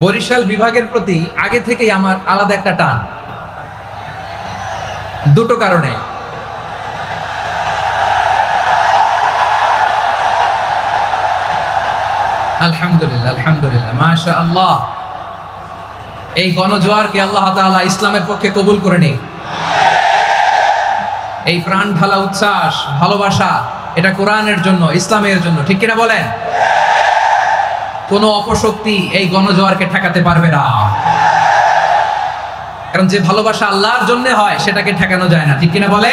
বরিশাল বিভাগের প্রতি আগে থেকেই আমার আলাদা একটা টান, দুটো কারণে। আলহামদুলিল্লাহ, আলহামদুলিল্লাহ, মাশাআল্লাহ। এই গণজোয়ারকে আল্লাহ তাআলা ইসলামের পক্ষে কবুল করে নিক। এই প্রাণ ঢালা উচ্ছ্বাস, ভালোবাসা, এটা কোরআনের জন্য, ইসলামের জন্য, ঠিক কিনা বলেন? কোন অপশক্তি এই গণজোয়ারকে ঠেকাতে পারবে না, কারণ যে ভালোবাসা আল্লাহর জন্য হয় সেটাকে ঠেকানো যায় না, ঠিক কিনা বলে?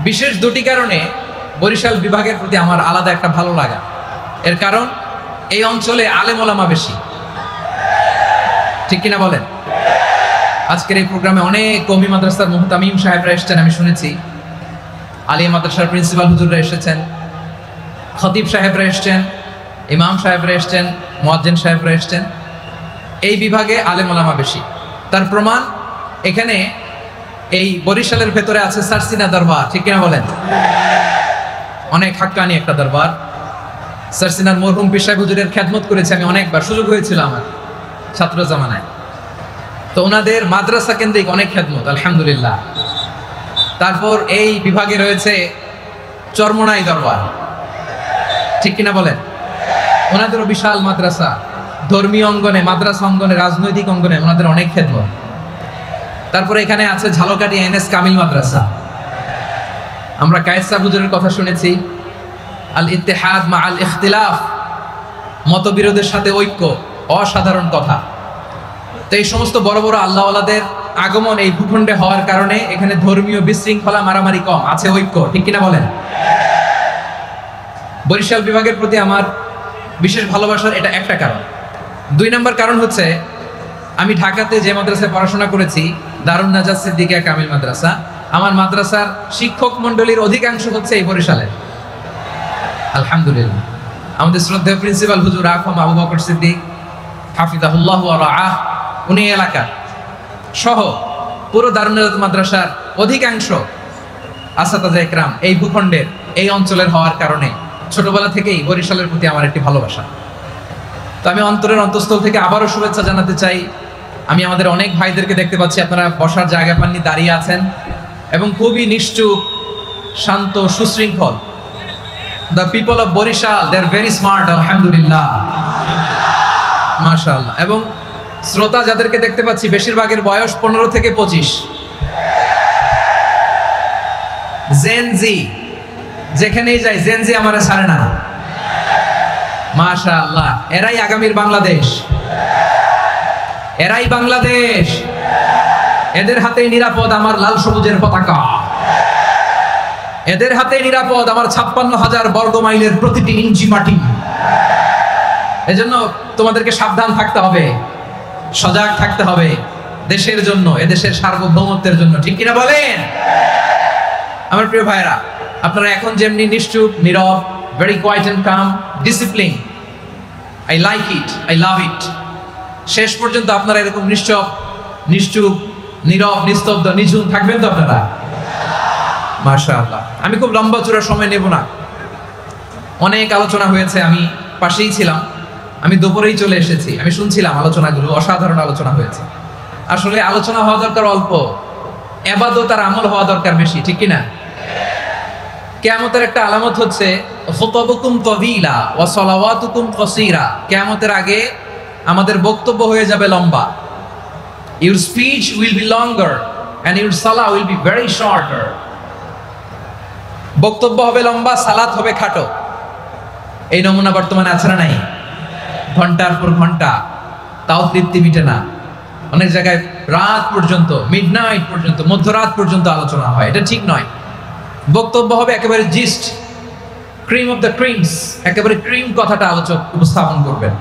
বিশেষ দুটি কারণে বরিশাল বিভাগের প্রতি আমার আলাদা একটা ভালো লাগা। এর কারণ, এই অঞ্চলে আলেম ওলামা বেশি, ঠিক কিনা বলেন? আজকের এই প্রোগ্রামে অনেক কওমি মাদ্রাসার মুহতামিম সাহেবরা এসেছেন, আমি শুনেছি। আলিয়া মাদ্রাসার প্রিন্সিপাল হুজুররা এসেছেন, খতিব সাহেবরা এসেছেন, ইমাম সাহেবরা এসেছেন, মুয়াজ্জিন সাহেবরা এসেছেন। এই বিভাগে আলেম ওলামা বেশি। তার প্রমাণ, এখানে এই বরিশালের ভেতরে আছে সারসিনা দরবার, ঠিক কিনা বলেন? অনেক হাক্কানি একটা দরবার। সারসিনার মরহুম পীর সাহেব হুজুরের খেদমত করেছি আমি অনেকবার, সুযোগ হয়েছিল আমার ছাত্র জামানায়। তো ওনাদের মাদ্রাসা কেন্দ্রিক অনেক খেদমত, আলহামদুলিল্লাহ। তারপর এই বিভাগে রয়েছে চরমোনাই দরবার, ঠিক কিনা বলেন? ওনাদেরও বিশাল মাদ্রাসা, ধর্মীয় অঙ্গনে, মাদ্রাসা অঙ্গনে, রাজনৈতিক অঙ্গনে ওনাদের অনেক খেদমত। তারপরে এখানে আছে ঝালকাঠি এনএস কামিল মাদ্রাসা। আমরা কায়েস সাহেব হুজুরের কথা শুনেছি, আল ইত্তেহাদ মা আল ইখতিলাফ, মতবিরোধের সাথে ঐক্য, অসাধারণ কথা। তো এই সমস্ত বড় বড় আল্লাহওয়ালাদের আগমন এই ভূখণ্ডে হওয়ার কারণে এখানে ধর্মীয় বিশৃঙ্খলা, মারামারি কম, আছে ঐক্য, ঠিক কিনা বলেন? বরিশাল বিভাগের প্রতি আমার বিশেষ ভালোবাসার এটা একটা কারণ। দুই নম্বর কারণ হচ্ছে, আমি ঢাকাতে যে মাদ্রাসায় পড়াশোনা করেছি, দারুন নাজাত সিদ্দিকিয়া কামিল মাদ্রাসা, আমার মাদ্রাসার শিক্ষক মন্ডলীর অধিকাংশ হচ্ছে এই বরিশালের, আলহামদুলিল্লাহ। আমাদের শ্রদ্ধেয় প্রিন্সিপাল হুজুর আখম আবু বকর সিদ্দিক হাফিজাহুল্লাহ ওয়া রাআহ, উনি এলাকার সহ পুরো দারুন নাজাত মাদ্রাসার অধিকাংশ আসাতাজা ইকরাম এই ভূখণ্ডের, এই অঞ্চলের হওয়ার কারণে ছোটবেলা থেকেই বরিশালের প্রতি আমার একটি ভালোবাসা। তো আমি অন্তরের অন্তঃস্থল থেকে আবারও শুভেচ্ছা জানাতে চাই। আমি আমাদের অনেক ভাইদেরকে দেখতে পাচ্ছি, আপনারা বসার জায়গা পাননি, দাঁড়িয়ে আছেন এবং খুবই নিশ্চুপ, শান্ত, সুশৃঙ্খল। The people of Barishal, they are very smart, আলহামদুলিল্লাহ, মাশাআল্লাহ। এবং শ্রোতা যাদেরকে দেখতে পাচ্ছি, বেশিরভাগের বয়স 15 থেকে 25। জেনজি, যেখানেই যাই জেনজি আমারে ছাড়ে না, মাশাআল্লাহ। এরাই আগামীর বাংলাদেশ, এরাই বাংলাদেশ। এদের হাতেই নিরাপদ আমার লাল সবুজের পতাকা, এদের হাতে নিরাপদ আমার 56,000 বর্গ মাইলের প্রতিটি ইঞ্চি মাটি। এজন্য তোমাদেরকে সাবধান থাকতে হবে, সজাগ থাকতে হবে দেশের জন্য, এদেশের সার্বভৌমত্বের জন্য, ঠিক কিনা বলেন? আমার প্রিয় ভাইরা, আপনারা এখন যেমনি নিশ্চুপ, নীরব, very quiet and calm, discipline, I like it, I love it. শেষ পর্যন্ত আপনারা এরকম নিশ্চুপ, নীরব, নিস্তব্ধ, নিঝুম থাকবেন তো আপনারা? মাশাআল্লাহ। আমি খুব লম্বা চূড়া সময় নেব না, অনেক আলোচনা হয়েছে, আমি পাশেই ছিলাম, আমি দুপুরেই চলে এসেছি, আমি শুনছিলাম আলোচনাগুলো, অসাধারণ আলোচনা হয়েছে। আসলে আলোচনা হওয়া দরকার অল্প, ইবাদত আর আমল হওয়া দরকার বেশি, ঠিক কিনা? কিয়ামতের একটা আলামত হচ্ছে খুতাবুকুম তাওয়িলা ওয়া সালাওয়াতুকুম কাসীরা। কিয়ামতের আগে আমাদের বক্তব্য হয়ে যাবে লম্বা। Your speech will be longer and your salah will be very shorter. বক্তব্য হবে লম্বা, সালাত হবে খাটো। এই নমুনা বর্তমানে আছে না নাই? ঘন্টার পর ঘন্টা, তাও তৃপ্তি মিটে না। অনেক জায়গায় রাত পর্যন্ত, মিডনাইট পর্যন্ত, মধ্যরাত পর্যন্ত আলোচনা হয়, এটা ঠিক নয়। বক্তব্য হবে একেবারে gist, cream of the creams, একেবারে ক্রিম কথাটা আলোচক উপস্থাপন করবেন।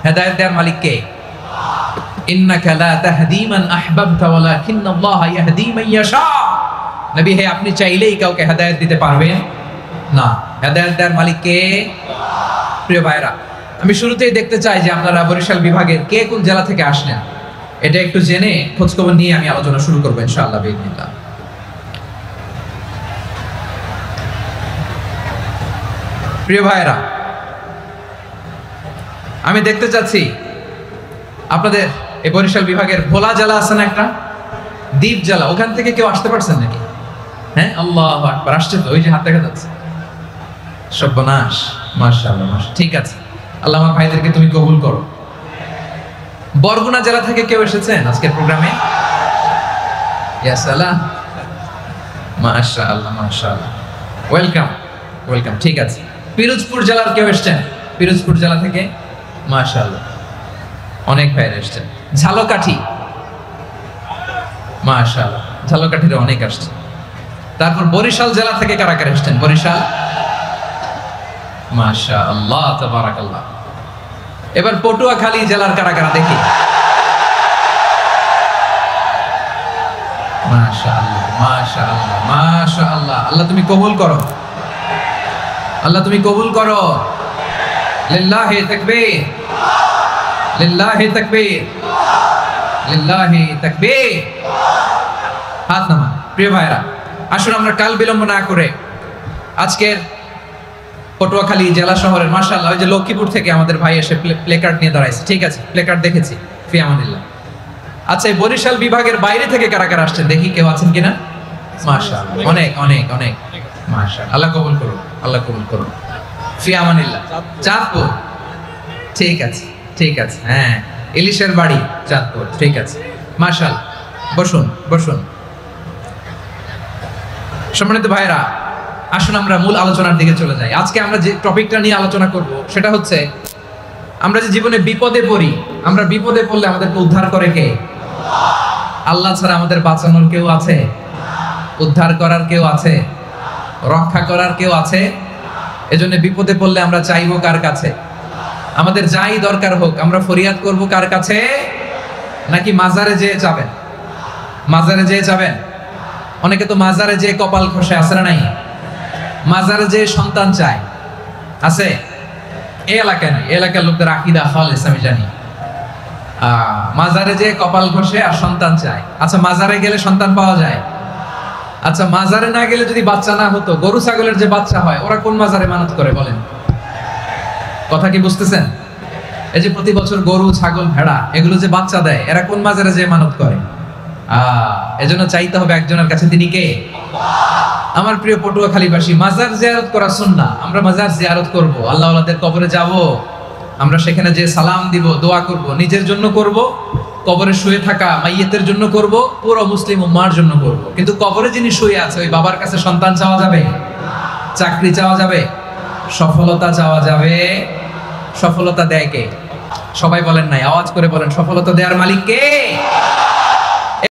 হেদায়েত দেওয়ার মালিক কে? ইন্নাকা লা তাহদি মান আহবাবতা ওয়ালাকিন্নাল্লাহা ইয়াহদি মান ইয়াশা। নবী হে, আপনি চাইলেই কাউকে হেদায়েত দিতে পারবেন না, হেদায়েত দেওয়ার মালিক কে? প্রিয় ভাইরা, আমি শুরুতেই দেখতে চাই যে আপনারা বরিশাল বিভাগের কে কোন জেলা থেকে আসলেন, এটা একটু জেনে খোঁজখবর নিয়ে আমি আলোচনা শুরু করবো ইনশাআল্লাহ বিইজনিল্লাহ। প্রিয় ভাইরা, আমি দেখতে চাচ্ছি আপনাদের এই বরিশাল বিভাগের ভোলা জেলা আছে না একটা, দ্বীপ জেলা, ওখান থেকে কেউ আসতে পারছেন নাকি? হ্যাঁ, আল্লাহু আকবার, আসছে তো, ওই যে হাত দেখা যাচ্ছে। সর্বনাশ, মাশাআল্লাহ, মাশাআল্লাহ, ঠিক আছে, আল্লাহ আমার ভাইদেরকে তুমি কবুল করো। বরগুনা জেলা থেকে কেউ এসেছেন আজকের প্রোগ্রামে? ইয়া সালাম, মাশাআল্লাহ, মাশাআল্লাহ, ওয়েলকাম, ওয়েলকাম, ঠিক আছে। পিরোজপুর জেলার কেউ এসেছেন? পিরোজপুর জেলা থেকে মাশাআল্লাহ অনেক ভাইরা এসেছেন। ঝালকাঠি, মাশাআল্লাহ, ঝালকাঠির অনেক আসছে। তারপর বরিশাল জেলা থেকে কারা কারা এসেছেন? বরিশাল, মাশাআল্লাহ, তাবারাকাল্লাহ। এবার পটুয়াখালী জেলার কারা কারা দেখি? মাশাআল্লাহ, মাশাআল্লাহ, মাশাআল্লাহ, আল্লাহ তুমি কবুল করো, আল্লাহ তুমি কবুল করো। লিল্লাহি তাকবীর, লিল্লাহি তাকবীর, লিল্লাহি তাকবীর। হাত নামান। প্রিয় ভাইরা, আসুন আমরা কাল বিলম্ব না করে আজকের পটুয়াখালী জেলা শহরের, মাশাআল্লাহ, ওই যে লক্ষ্মীপুর থেকে আমাদের ভাই এসে প্লেকার্ড নিয়ে দাঁড়াইছে, ঠিক আছে, প্লেকার্ড দেখেছি, ফি আমানিল্লাহ। আচ্ছা, এই বরিশাল বিভাগের বাইরে থেকে কারা কারা আসছেন দেখি, কেউ আছেন কিনা? মাশাআল্লাহ, অনেক অনেক অনেক, মাশাআল্লাহ, আল্লাহ কবুল করুন, আল্লাহ কবুল করুন, ফি আমানিল্লাহ। চাঁদপুর, ঠিক আছে, ঠিক আছে, হ্যাঁ, ইলিশের বাড়ি চাঁদপুর, ঠিক আছে, মাশাআল্লাহ, বসুন বসুন। সম্মানিত ভাইরা, আসুন আমরা মূল আলোচনার দিকে চলে যাই। আজকে আমরা যে টপিকটা নিয়ে আলোচনা করব সেটা হচ্ছে, আমরা যে জীবনে বিপদে পড়ি, আমরা বিপদে পড়লে আমাদেরকে উদ্ধার করে কে? আল্লাহ ছাড়া আমাদের বাঁচানোর কেউ আছে? উদ্ধার করার কেউ আছে? রক্ষা করার কেউ আছে? এজন্য বিপদে পড়লে আমরা চাইবো কার কাছে? আমাদের যাই দরকার হোক আমরা ফরিয়াদ করব কার কাছে? নাকি মাজারে যেয়ে যাবেন? মাজারে যেয়ে যাবেন? অনেকে তো মাজারে যেয়ে কপাল খসে, আছে না নাই? মাজারে যেয়ে সন্তান চায়, আছে? এই এলাকায় নাই, এই এলাকার লোকদের আকীদা খালেস আমি জানি। মাজারে যেয়ে কপাল খসে আর সন্তান চায়। আচ্ছা, মাজারে গেলে সন্তান পাওয়া যায়? আচ্ছা, মাজারে না গেলে যদি বাচ্চা না হতো, গরু ছাগলের যে বাচ্চা হয় ওরা কোন মাজারে মানত করে বলেন? কথা কি বুঝতেছেন? এই যে প্রতি বছর গরু, ছাগল, ভেড়া এগুলো যে বাচ্চা দেয়, এরা কোন মাজারে যে মানত করে? এজন্য চাইতে হবে একজনের কাছে, তিনি কে? আমার প্রিয় পটুয়াখালীবাসী, মাজার জিয়ারত করা সুন্নাহ। আমরা মাজার জিয়ারত করব, আল্লাহ ওয়ালাদের কবরে যাব, আমরা সেখানে যে সালাম দিব, দোয়া করব, নিজের জন্য করব, কবরে শুয়ে থাকা মাইয়েতের জন্য করব, পুরো মুসলিম উম্মার জন্য করব। কিন্তু কবরে যিনি শুয়ে আছে ওই বাবার কাছে সন্তান চাওয়া যাবে? চাকরি চাওয়া যাবে? সফলতা চাওয়া যাবে? সফলতা দেয় কে? সবাই বলেন নাই, আওয়াজ করে বলেন, সফলতা দেওয়ার মালিক কে?